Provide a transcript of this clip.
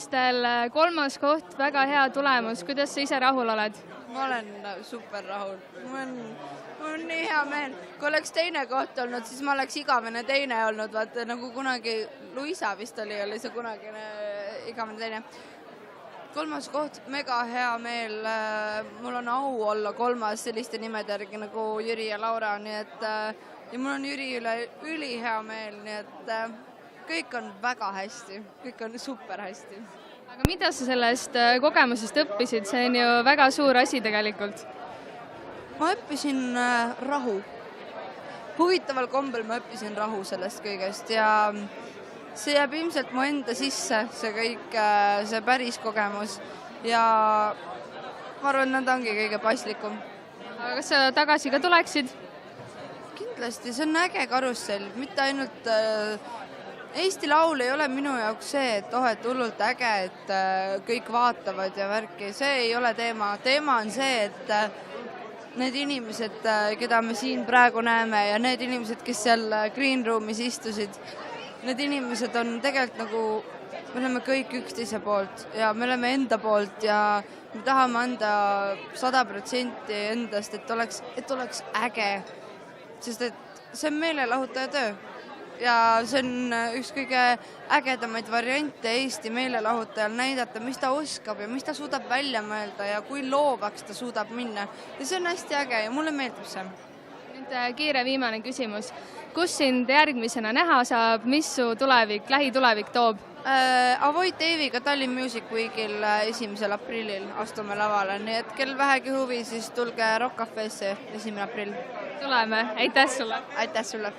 valimistel 3. koht, väga hea tulemus. Kuidas sa ise rahul oled? Ma olen super rahul. Mul on nii hea meel. Kui oleks teine koht olnud, siis ma oleks igavene teine olnud. Vaata, nagu kunagi Luisa vist oli see kunagine igavene teine. 3. koht, mega hea meel. Mul on au olla 3. selliste nimede järgi nagu Jüri ja Laura. Nii et, ja mul on Jüri üle üli hea meel. Nii et kõik on väga hästi. Kõik on super hästi. Aga mida sa sellest kogemusest õppisid? See on ju väga suur asi tegelikult. Ma õppisin rahu. Huvitaval kombel ma õppisin rahu sellest kõigest ja see jääb ilmselt mu enda sisse, see kõik, see päris kogemus ja ma arvan, nad ongi kõige paslikum. Aga kas sa tagasi ka tuleksid? Kindlasti, see on äge karussell, mitte ainult Eesti Laul ei ole minu jaoks see, et et hullult äge, et kõik vaatavad ja värki. See ei ole teema. Teema on see, et need inimesed, keda me siin praegu näeme ja need inimesed, kes seal green roomis istusid, need inimesed on tegelikult nagu, me oleme kõik üksteise poolt ja me oleme enda poolt ja me tahame anda 100% endast, et oleks äge. Sest et see on meelelahutaja töö. Ja see on üks kõige ägedamaid variante Eesti meelelahutajal näidata, mis ta oskab ja mis ta suudab välja mõelda ja kui loovaks ta suudab minna. Ja see on hästi äge ja mulle meeldib see. Nüüd kiire viimane küsimus. Kus sind järgmisena näha saab, mis su lähitulevik toob? Avoid Dave'iga Tallinn Music Weekil 1. aprillil astume lavale, nii et kel vähegi huvi, siis tulge Rock Cafe'sse 1. aprill. Tuleme, aitäh sulle! Aitäh sulle!